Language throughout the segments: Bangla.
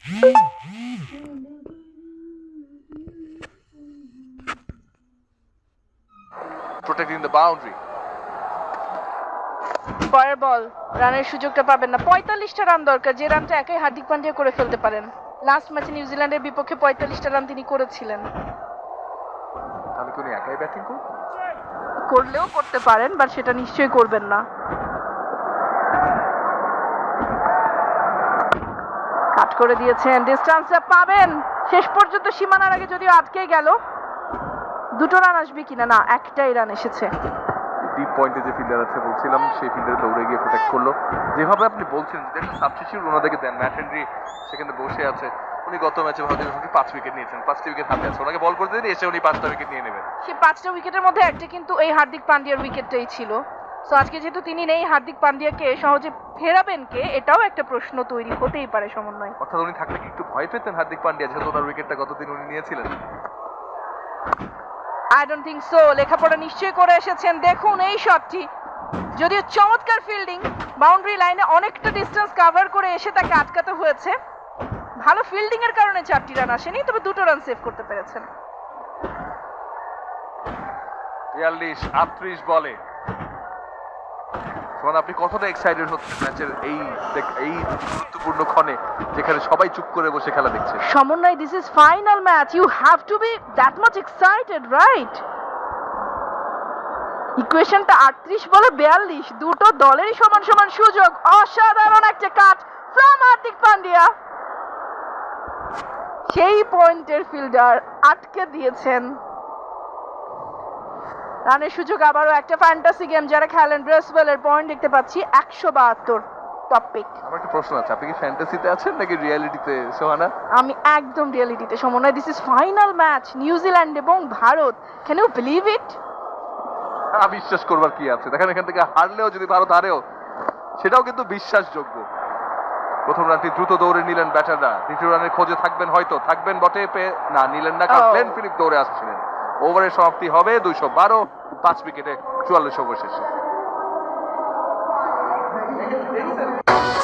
Protecting the boundary. পরের বল, রানের সুযোগটা পাবেন না। 45টা রান দরকার, যে রানটা একাই হার্দিক পান্ডিয়া করে ফেলতে পারেন। লাস্ট ম্যাচে নিউজিল্যান্ডের বিপক্ষে 45টা রান তিনি করেছিলেন। তাহলে কি উনি একাই ব্যাটিং করলেও করতে পারেন, বাট সেটা নিশ্চয়ই করবেন না। কাট করে দিয়েছেন, ডিস্টেন্সটা পাবেন শেষ পর্যন্ত সীমানার আগে, যদিও আটকে গেল। দুটো রান আসবে কিনা, না একটাই রান এসেছে। ডিপ পয়েন্টে যে ফিল্ডার আছে বলছিলাম, সেই ফিল্ডারে দৌড়ে গিয়ে প্রোটেক্ট করলো। যেভাবে আপনি বলছেন যদি একটা সাবস্টিটিউট ওনাদেরকে দেন, ম্যাট হেনরি সেখানে বসে আছে, উনি গত ম্যাচে ভারতীয় বিপক্ষে 5 উইকেট নিয়েছেন, 5টি উইকেট হাতে আছে, ওনাকে বল করতে দিন, এসে উনি 5টা উইকেট নিয়ে নেবেন। সেই 5টা উইকেটের মধ্যে একটা কিন্তু এই হার্দিক পান্ডিয়ার উইকেটটাই ছিল। সো আজকে যেহেতু তিনি নেই, হার্দিক পান্ডিয়াকে সহজে ফেরাবেন কে, এটাও একটা প্রশ্ন তৈরি হতেই পারে সমন্বয়। অর্থাৎ উনি থাকলে কি একটু ভয় পেতেন হার্দিক পান্ডিয়া, যেহেতু ওনার উইকেটটা গতদিন উনি নিয়েছিলেন? I don't think so. লেখাপড়া নিশ্চয়ই করে এসেছেন। দেখুন এই শটটি, যদিও চমৎকার ফিল্ডিং, বাউন্ডারি লাইনে অনেকটা ডিস্টেন্স কভার করে এসে তাকে আটকাতে হয়েছে। ভালো ফিল্ডিং এর কারণে 4টি রান আসেনি, তবে 2টো রান সেভ করতে পেরেছেন। 42-38 বলে। সোহান, আপনি কতটা এক্সাইটেড হচ্ছেন ম্যাচের এই গুরুত্বপূর্ণ ক্ষণে, যেখানে সবাই চুপ করে বসে খেলা দেখছে? Samanwoy, this is final match, you have to be that much excited, right? ইকুয়েশনটা 38 বলে 42, দুটো দলেরই সমান সমান সুযোগ। অসাধারণ একটা কাট ফ্রম হার্দিক পান্ডিয়া। সেই পয়েন্টের ফিল্ডার আটকে দিয়েছেন। রানের সুযোগ আবারও একটা ফ্যান্টাসি গেম যারা খেলেন ব্রেসওয়েলের পয়েন্ট দেখতে পাচ্ছি 172 টপ পিক। আমার একটা প্রশ্ন আছে, আপনি কি ফ্যান্টাসিতে আছেন নাকি রিয়েলিটিতে সোহানা? আমি একদম রিয়েলিটিতে Samanwoy. This is final match, New Zealand এবং Bharat. Can you believe it? বিশ্বাস করবার কি আছে, দেখেন এখান থেকে হারলেও যদি ভারত হারেও সেটাও কিন্তু বিশ্বাসযোগ্য। প্রথম রানটি দ্রুত দৌড়ে নিলেন ব্যাটাররা, দ্বিতীয় রানের খোঁজে থাকবেন, হয়তো থাকবেন বটে, না নিলেন না, কারণ গ্লেন ফিলিপ দৌড়ে আসছিলেন। ওভারের সমাপ্তি হবে 212, 5 উইকেটে 44 ওভার শেষে।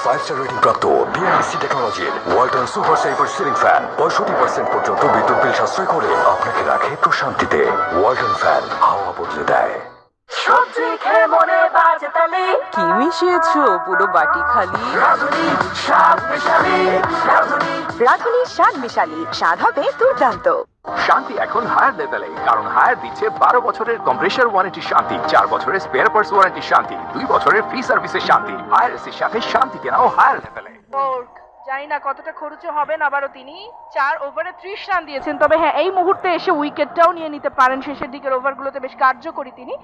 5 স্টার রেটিং প্রাপ্ত বিএনডিসি টেকনোলজির Walton super saver ceiling fan 65% পর্যন্ত বিদ্যুৎ বিল সাশ্রয় করে আপনাকে রাখে প্রশান্তিতে। ওয়ালটন ফ্যান হাওয়া বদলে দেয়। সবজি খেয়ে মনে বাজে তালি, কি মিশিয়েছো পুরো বাটি খালি? রাঁধুনি স্বাদ মিশালি, রাঁধুনি স্বাদ মিশালি, স্বাদ হবে দুর্দান্ত। শান্তি এখন হায়ার লেভেলে, কারণ হায়ার দিচ্ছে 12 বছরের কম্প্রেসার ওয়ারেন্টি শান্তি, 4 বছরের স্পেয়ার পার্টস ওয়ারেন্টি শান্তি, 2 বছরের ফ্রি সার্ভিসের শান্তি। হায়ার এর সাথে শান্তি কেনাও হায়ার লেভেলে। জানি না কতটা খরচ হবেন, আবারও তিনি 4 ওভারে 30 রান দিয়েছেন। তবে হ্যাঁ, এই মুহূর্তে এসে উইকেটটাও নিয়ে নিতে পারেন, শেষের দিকের ওভারগুলোতে বেশ কার্যকরী তিনি।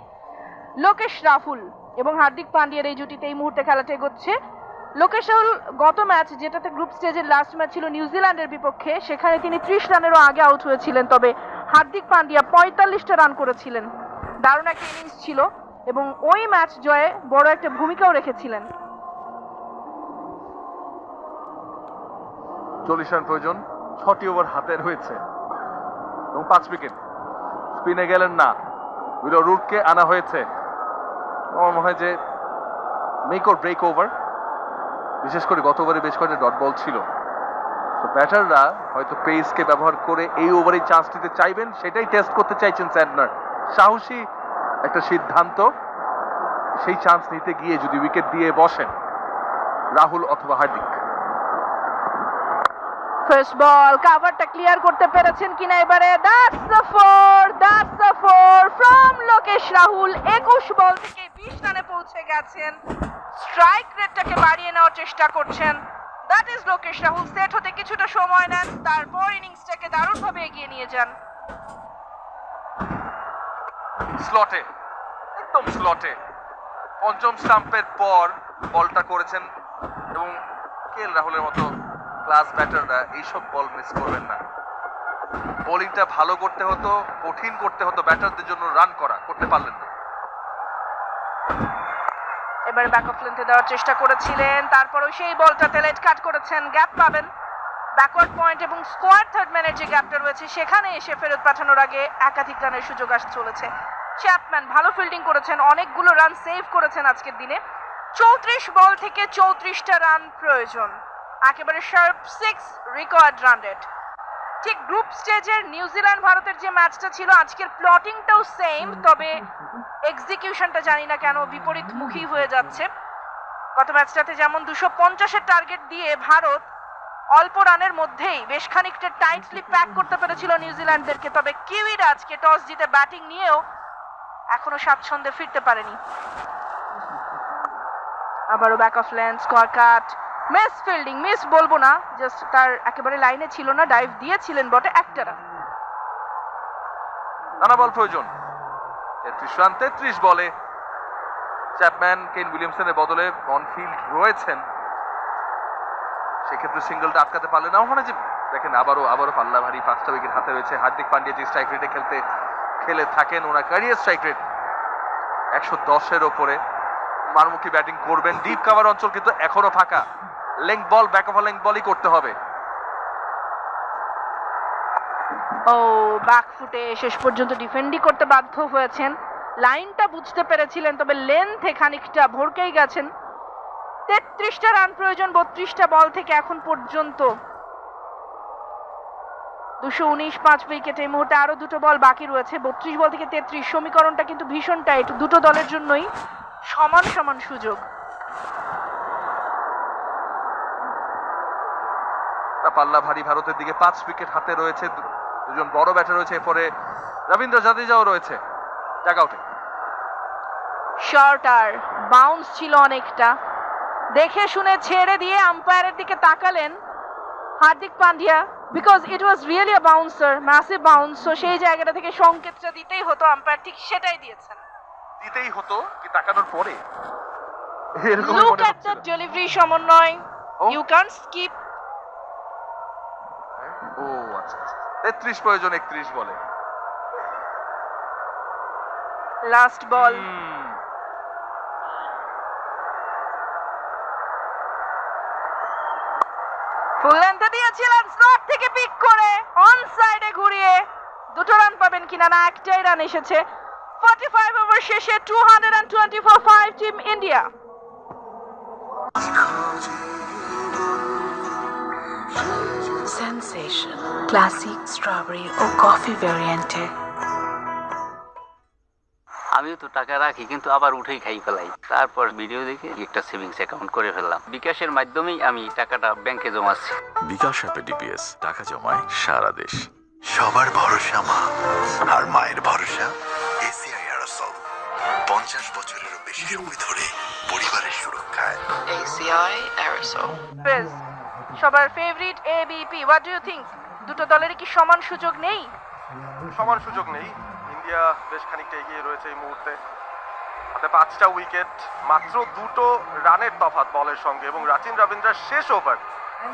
লোকেশ রাহুল এবং হার্দিক পান্ডিয়ার এই জুটিতে এই মুহূর্তে খেলাটা এগোচ্ছে। লোকেশ রাহুল গত ম্যাচ, যেটাতে গ্রুপ স্টেজের লাস্ট ম্যাচ ছিল নিউজিল্যান্ডের বিপক্ষে, সেখানে তিনি 30 রানেরও আগে আউট হয়েছিলেন। তবে হার্দিক পান্ডিয়া 45টা রান করেছিলেন। দারুণ একটা ইনিংস ছিল এবং ওই ম্যাচ জয়ে বড় একটা ভূমিকাও রেখেছিলেন। 40 রান প্রয়োজন, 6টি ওভার হাতে রয়েছে এবং 5 উইকেট। স্পিনে গেলেন না, উইলো রুটকে আনা হয়েছে। আমার মনে হয় যে মেক অর ব্রেক ওভার, বিশেষ করে গত ওভারে বেশ কয়েকটা ডট বল ছিল। তো ব্যাটাররা হয়তো পেসকে ব্যবহার করে এই ওভারে চান্স নিতে চাইবেন, সেটাই টেস্ট করতে চাইছেন স্যান্টনার। সাহসী একটা সিদ্ধান্ত, সেই চান্স নিতে গিয়ে যদি উইকেট দিয়ে বসেন রাহুল অথবা হার্দিক। ফার্স্ট বল, কভারটা ক্লিয়ার করতে পেরেছেন কিনা এবারে? That's the four from Lokesh Rahul. 21 বল থেকে 20 রানে পৌঁছে গেছেন। স্ট্রাইক রেটটাকে বাড়িয়ে নেওয়ার চেষ্টা করছেন। That is Lokesh Rahul. Set হতে কিছুটা সময় নেন, তারপর ইনিংসটাকে দারুণভাবে এগিয়ে নিয়ে যান। স্লটে, একদম স্লটে পঞ্চম স্টাম্পের পর বলটা করেছেন এবং কেএল রাহুলের মতো ক্লাস ব্যাটাররা এইসব বল মিস করবেন না। বোলিংটা ভালো করতে হতো, কঠিন করতে হতো ব্যাটারদের জন্য, রান করতে পারলেন না। এবারে ব্যাক অফ লেন্থে দেওয়ার চেষ্টা করেছিলেন, তারপরেও সেই বলটাতে লেট কাট করেছেন। গ্যাপ পাবেন, ব্যাকওয়ার্ড পয়েন্ট এবং স্কোয়ার থার্ড ম্যানের যে গ্যাপটা রয়েছে সেখানে এসে ফেরত পাঠানোর আগে একাধিক রানের সুযোগ আসতে চলেছে। চ্যাপম্যান ভালো ফিল্ডিং করেছেন, অনেকগুলো রান সেভ করেছেন আজকের দিনে। 34 বল থেকে 34টা রান প্রয়োজন। একেবারে শার্প 6 রিকোয়ার্ড রান রেট। ঠিক গ্রুপ স্টেজের নিউজিল্যান্ড ভারতের যে ম্যাচটা ছিল আজকের প্লটিংটাও সেম, তবে এক্সিকিউশনটা জানি না কেন বিপরীতমুখী হয়ে যাচ্ছে। গত ম্যাচটাতে যেমন 250-এর টার্গেট দিয়ে ভারত অল্প রানের মধ্যেই বেশ খানিকটা টাইটলি প্যাক করতে পেরেছিল নিউজিল্যান্ডদেরকে, তবে কিউইরা আজকে টস জিতে ব্যাটিং নিয়েও এখনো স্বাচ্ছন্দ্যে ফিরতে পারেনি। আবারও back of lane, square cut, miss fielding, miss বলবো না, জাস্ট তার একেবারে লাইনে ছিল না, ডাইভ দিয়েছিলেন বটে, একটা রান। নানা বল প্রয়োজন, 33 রান 33 বলে। চ্যাপম্যান কেন উইলিয়ামসনের বদলে অনফিল্ড রয়েছেন, সেক্ষেত্রে সিঙ্গলটা আটকাতে পারলেন না। মনে হয় যে দেখেন আবারও পাল্লা ভারী, 5টা উইকেট হাতে রয়েছে। হার্দিক পান্ডিয়া যে স্ট্রাইক রেটে খেলে থাকেন, ওনার ক্যারিয়ার স্ট্রাইক রেট 110-এর ওপরে। মারমুখী ব্যাটিং করবেন, ডিপ কাভার অঞ্চল কিন্তু এখনো ফাঁকা, length ball, back of length বলই করতে হবে। ও ব্যাক ফুটে শেষ পর্যন্ত ডিফেন্ডই করতে বাধ্য হয়েছেন। লাইনটা বুঝতে পেরেছিলেন, তবে লেন্থে খানিকটা ভরকেই গেছেন। 33টা রান প্রয়োজন 32টা বল থেকে এখন পর্যন্ত। 219 5 উইকেট। এই মুহূর্তে আরো দুটো বল বাকি রয়েছে, 32 বল থেকে 33। সমীকরণটা কিন্তু ভীষণ টাইট, দুটো দলের জন্যই সমান সমান সুযোগ। পাল্লা ভারী ভারতের দিকে, 5 উইকেট হাতে রয়েছে, দুজন বড় ব্যাটার রয়েছে, এরপরে রবীন্দ্র জাদেজাও রয়েছে ট্যাগ আউটে। শর্ট আর বাউন্স ছিল অনেকটা, দেখে শুনে ছেড়ে দিয়ে আম্পায়ারের দিকে তাকালেন Hardik Pandya, because it was really a bouncer, massive bounce. So সেই জায়গাটা থেকে সংকেতটা দিতেই হতো, আম্পায়ার ঠিক সেটাই দিয়েছেন। দিতেই হতো কি তাকানোর পরে? লুক এট দ্য ডেলিভারি সমন্বয়, ইউ ক্যান্ট স্কিপ। ও আচ্ছা, 33 প্রয়োজন 31 বলে। লাস্ট বল, ফুল লেন্থে দিয়েছিলেন, স্লট থেকে পিক করে অন সাইডে ঘুরিয়ে দুটো রান পাবেন কিনা, না একটাই রান এসেছে। 45 ওভার শেষে 224 5 team India. Sensation classic strawberry ও কফি ভ্যারিয়েন্টে। আমিও তো টাকা রাখি, কিন্তু আবার উঠেই খাই ফেলাই। তারপর ভিডিও দেখে একটা সেভিংস অ্যাকাউন্ট করে ফেললাম। বিকাশের মাধ্যমেই আমি টাকাটা ব্যাংকে জমাচ্ছি। বিকাশ অ্যাপে ডিপিএস টাকা জমায় সারা দেশ। সবার ভরসা মা, আর মায়ের ভরসা এসিআই এরোসল। 50 বছরেরও বেশি সময় ধরে পরিবারের সুরক্ষায়। ACI Aerosol। ফেজ সবার favourite ABP, what do you think? দুটো দলেরই কি সমান সুযোগ নেই? সমান সুযোগ নেই। ইন্ডিয়া বেশ খানিকটা এগিয়ে রয়েছে এই মুহূর্তে, হাতে 5টা উইকেট, মাত্র 2টো রানের তফাৎ বলের সঙ্গে। এবং রাচিন রবীন্দ্রার শেষ ওভার,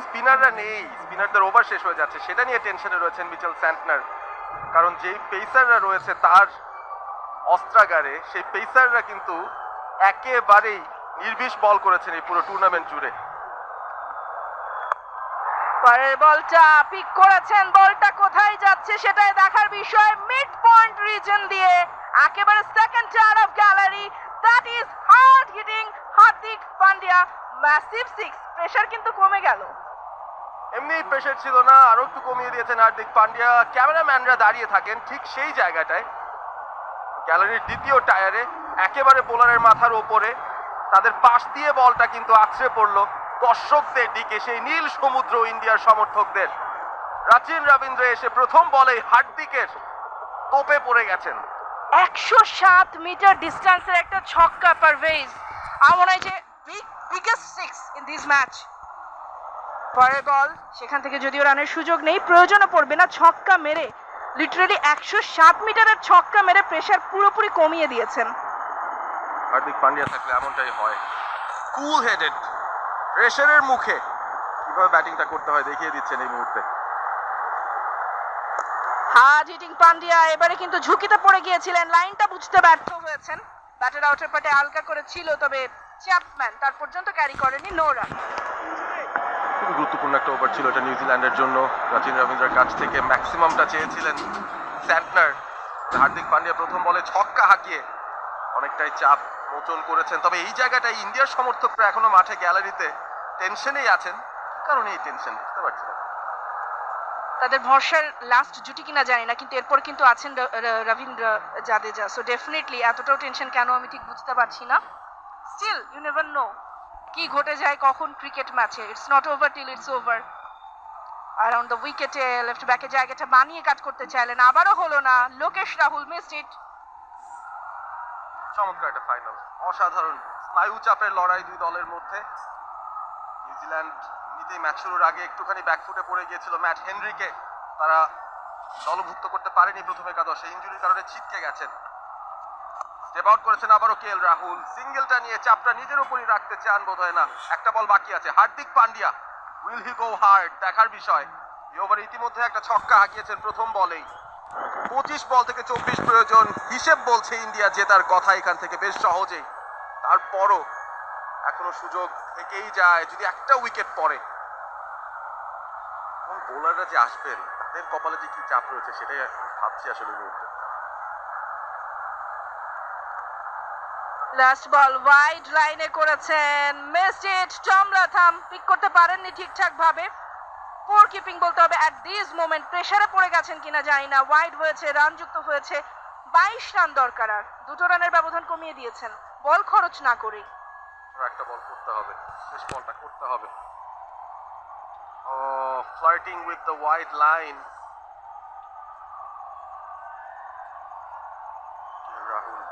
স্পিনাররা নেই, স্পিনারদের ওভার শেষ হয়ে যাচ্ছে, সেটা নিয়ে টেনশনে রয়েছেন মিচেল স্যান্টনার। কারণ যেই পেসাররা রয়েছে তার অস্ত্রাগারে, সেই পেসাররা কিন্তু একেবারেই নির্বিষ বল করেছেন এই পুরো টুর্নামেন্ট জুড়ে। পরের বলটা পিক করেছেন, বলটা কোথায় যাচ্ছে সেটাই দেখার বিষয়। মিড পয়েন্ট রিজন দিয়ে একেবারে second tyre of gallery, that is hard hitting Hardik Pandya, massive 6। Pressure কিন্তু কমে গেল। এমনি প্রেশার ছিল না, আরো একটু কমিয়ে দিয়েছেন হার্দিক পান্ডিয়া। ক্যামেরাম্যানরা দাঁড়িয়ে থাকেন ঠিক সেই জায়গাটায়, গ্যালারির দ্বিতীয় টায়ারে, একেবারে বোলারের মাথার ওপরে। তাদের পাশ দিয়ে বলটা কিন্তু আছড়ে পড়লো দর্শকদের দিকে, সেই নীল সমুদ্র ইন্ডিয়ার সমর্থকদের। রাচিন রবীন্দ্র এসে প্রথম বলেই হার্দিকের তোপে পড়ে গেছেন। 107 মিটার ডিস্টেন্সের একটা ছক্কা পারভেজ, আমার মনে হয় যে বিগেস্ট 6 ইন দিস ম্যাচ। পরের বল, সেখান থেকে যদিও রানের সুযোগ নেই, প্রয়োজনও পড়বে না, ছক্কা মেরে লিটারালি 107 মিটারের ছক্কা মেরে প্রেসার পুরোপুরি কমিয়ে দিয়েছেন। হার্দিক পান্ডিয়া থাকলে এমনটাই হয়, কুল হেডেড, প্রেশারের মুখে কিভাবে ব্যাটিংটা করতে হয় দেখিয়ে দিচ্ছেন এই মুহূর্তে। হার্ড হিটিং পান্ডিয়া এবারে কিন্তু ঝুঁকিতে পড়ে গিয়েছিলেন, লাইনটা বুঝতে ব্যর্থ হয়েছেন। ব্যাটের আউটের পাটে হালকা করে ছিল, তবে চ্যাপম্যান তার পর্যন্ত ক্যারি করেনি, নো রান। খুবই গুরুত্বপূর্ণ একটা ওভার ছিল এটা নিউজিল্যান্ডের জন্য। রাচিন রবীন্দ্রের কাছ থেকে ম্যাক্সিমামটা চেয়েছিলেন স্যান্টনার। হার্দিক পান্ডিয়া প্রথম বলে ছক্কা হাঁকিয়ে অনেকটাই চাপ মোচন করেছেন। তবে এই জায়গাটায় ইন্ডিয়ার সমর্থকরা এখনো মাঠে গ্যালারিতে টেনশনেই আছেন, কারণে এই টেনশন বুঝতে পারছি না। তাদের ভরসার লাস্ট জুটি কিনা জানি না, কিন্তু এরপর কিন্তু আছেন রবীন্দ্র জাদেজা, সো ডেফিনেটলি এতটাও টেনশন কেন আমি ঠিক বুঝতে পারছি না। স্টিল ইউ নেভার নো কি ঘটে যায় কখন ক্রিকেট ম্যাচে। It's not over till it's over. Around the উইকেটে লেফট ব্যাকে জায়গাটা বানিয়ে কাট করতে চাইলেন, আবারও হলো না। Lokesh Rahul missed it. চমৎকার একটা ফাইনাল, অসাধারণ স্নায়ু চাপের লড়াই দুই দলের মধ্যে। নিউজিল্যান্ড এমনিতেই ম্যাচ শুরুর আগে একটুখানি ব্যাকফুটে পড়ে গিয়েছিল ম্যাট হেনরিকে, তারা দলভুক্ত করতে পারেনি প্রথম একাদশে, ইনজুরির কারণে ছিটকে গেছেন। স্টেপ আউট করেছেন আবারও কেএল রাহুল, সিঙ্গেলটা নিয়ে চাপটা নিজের উপরই রাখতে চান বোধ হয় না। একটা বল বাকি আছে, Hardik Pandya will he go hard দেখার বিষয়। এই ওভারে ইতিমধ্যে একটা ছক্কা হাঁকিয়েছেন প্রথম বলেই। 25 বল থেকে 24 প্রয়োজন, হিসেব বলছে ইন্ডিয়া জেতার কথা এখান থেকে বেশ সহজেই। তারপরও এখনো সুযোগ থেকেই যায় যদি একটা উইকেট পড়ে। এবং বোলাররা যে আসবেন তাদের কপালে যে কি চাপ রয়েছে সেটাই ভাবছি আসলে এই মুহূর্তে। লাস্ট বল ওয়াইড লাইনে করেছেন, missed it. Tom Latham pick করতে পারেননি ঠিকঠাক ভাবে। পোর কিপিং বলতে হবে অ্যাট দিস মোমেন্ট। প্রেসারে পড়ে গেছেন কিনা জানি না। ওয়াইড হয়েছে, রান যুক্ত হয়েছে, 22 রান দরকার, আর 2 রানের ব্যবধান কমিয়ে দিয়েছেন বল খরচ না করেই। একটা বল করতে হবে, শেষ বলটা করতে হবে। Oh flirting with the white line. Rahul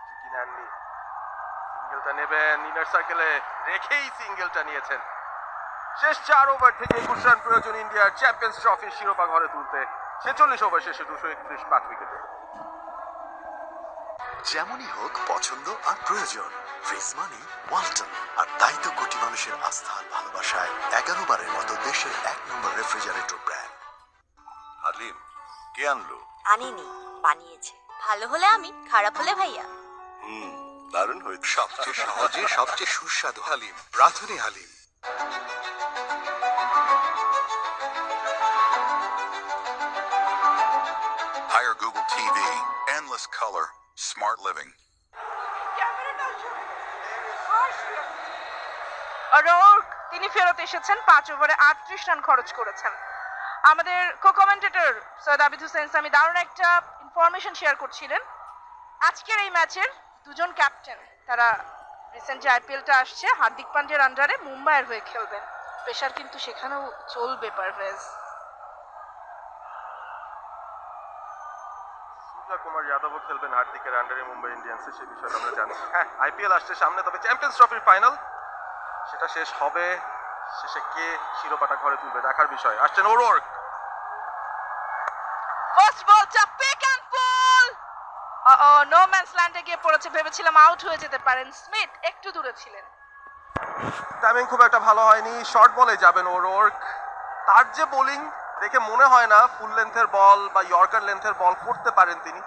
ঝুঁকি নেননি, সিঙ্গেলটা নেবেন ইনার সার্কেলে রেখেই সিঙ্গেলটা নিয়েছেন। শেষ 4 ওভার থেকে 21 রান প্রয়োজন ইন্ডিয়ার চ্যাম্পিয়ন্স ট্রফির শিরোপা ঘরে তুলতে। 46 ওভার শেষে 231 5 উইকেটে। যেমনই হোক পছন্দ আর প্রয়োজন, ফ্রিজ মানি ওয়ালটন। আর তাই তো কোটি মানুষের আস্থা আর ভালোবাসায় 11 বারের মতো দেশের 1 নম্বর রেফ্রিজারেটর ব্র্যান্ড। হালিম কে আনলো? আনিনি, বানিয়েছে। ভালো হলে আমি, খারাপ হলে ভাইয়া। দারুণ হয়েছে। সবচেয়ে সহজে সবচেয়ে সুস্বাদু হালিম, রাধুনী Halim. Hire Google TV, endless color, smart living. অরোর্ক তিনি ফেরত এসেছেন, 5 ওভারে 38 রান খরচ করেছেন। আমাদের কো-কমেন্টেটর সৈয়দ আবিদ হোসেন সামি দারুণ একটা ইনফরমেশন শেয়ার করছিলেন। আজকের এই ম্যাচের 2 জন ক্যাপ্টেন, তারা রিসেন্ট যে আইপিএলটা আসছে হার্দিক পান্ডিয়ার আন্ডারে মুম্বাইয়ের হয়ে খেলবেন। প্রেশার কিন্তু সেখানেও চলবে পারভেজ। সূর্য কুমার যাদবও খেলবেন হার্দিকের আন্ডারে মুম্বাই ইন্ডিয়ান্সে, সেই বিষয়টা আমরা জানছি। হ্যাঁ, আইপিএল আসছে সামনে, তবে চ্যাম্পিয়ন্স ট্রফির ফাইনাল সেটা শেষ হবে। শেষে কে শিরোপাটা ঘরে তুলবে দেখার বিষয়। আসছেন ওরওয়ার্ক। ফার্স্ট বলটা pick and pull. No man's ল্যান্ডে গিয়ে পড়েছে, ভেবেছিলাম আউট হয়ে যেতে পারেন। স্মিথ একটু দূরে ছিলেন। টাইমিং খুব একটা ভালো হয়নি, শর্ট বলে যাবেন ওরওয়ার্ক। তার যে বোলিং দেখে মনে হয় না ফুল লেন্থের বল বা ইয়র্কার লেন্থের বল করতে পারেন তিনি।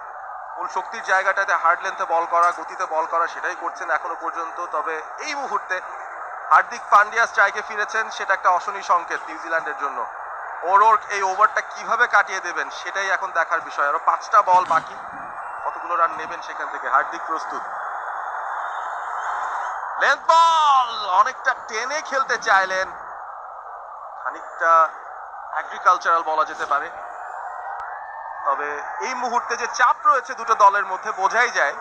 ফুল শক্তির জায়গাটাতে হার্ড লেন্থে বল করা, গতিতে বল করা, সেটাই করছেন এখনো পর্যন্ত। তবে এই মুহূর্তে হার্দিক পান্ডিয়া স্ট্রাইকে ফিরেছেন, সেটা একটা অশনি সংকেত নিউজিল্যান্ডের জন্য। ওরওয়ার্ক এই ওভারটা কিভাবে কাটিয়ে দেবেন সেটাই এখন দেখার বিষয়। আরো 5টা বল বাকি, কতগুলো রান নেবেন সেখান থেকে। হার্দিক প্রস্তুত, লেন্থ বল অনেকটা টেনে খেলতে চাইলেন, খানিকটা এগ্রিকালচারাল বলা যেতে পারে। তবে এই মুহূর্তে যে চাপ রয়েছে দুটো দলের মধ্যে বোঝাই যায়।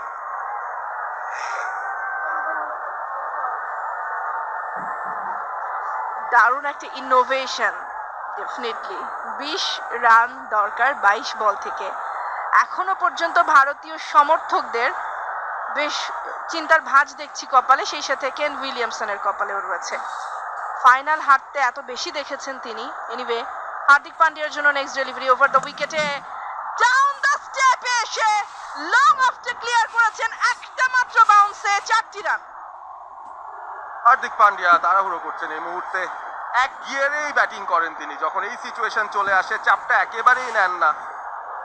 দারুণ একটা ইনোভেশন ডেফিনেটলি। 20 রান দরকার 22 বল থেকে। এখনো পর্যন্ত ভারতীয় সমর্থকদের বেশ চিন্তার ভাঁজ দেখছি কপালে, সেই সাথে কেন উইলিয়ামসনের কপালেও রয়েছে। ফাইনাল হারতে এত বেশি দেখেছেন তিনি। এনিওয়ে, হার্দিক পান্ডিয়ার জন্য নেক্সট ডেলিভারি ওভার দ্য উইকেটে ডাউন দ্য স্টেপে এসে লং অফটা ক্লিয়ার করেছেন, একটা মাত্র বাউন্সে 4টি রান। হার্দিক পান্ডিয়া তাড়াহুড়ো করছেন এই মুহূর্তে, এক গিয়ারেই ব্যাটিং করেন তিনি। যখন এই সিচুয়েশন চলে আসে চাপটা একেবারেই নেন না।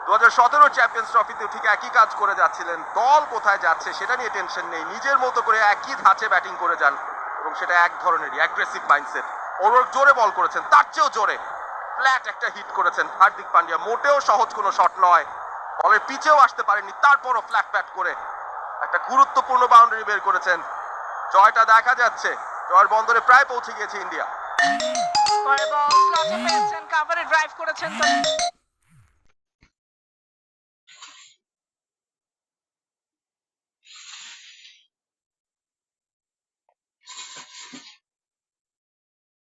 2017 চ্যাম্পিয়ন্স ট্রফিতে ঠিক একই কাজ করে যাচ্ছিলেন। দল কোথায় যাচ্ছে সেটা নিয়ে টেনশন নেই, নিজের মতো করে একই ধাঁচে ব্যাটিং করে যান, এবং সেটা এক ধরনেরই অ্যাগ্রেসিভ মাইন্ডসেট। ওর জোরে বল করেছেন, তার চেয়েও জোরে ফ্ল্যাট একটা হিট করেছেন হার্দিক পান্ডিয়া। মোটেও সহজ কোনো শট নয়, বলের পিছেও আসতে পারেননি, তারপরও ফ্ল্যাট ব্যাট করে একটা গুরুত্বপূর্ণ বাউন্ডারি বের করেছেন। জয়টা দেখা যাচ্ছে, জয়ের বন্দরে প্রায় পৌঁছে গিয়েছে ইন্ডিয়া। পরের বল স্লটে পেয়েছেন, কাভারে ড্রাইভ করেছেন তো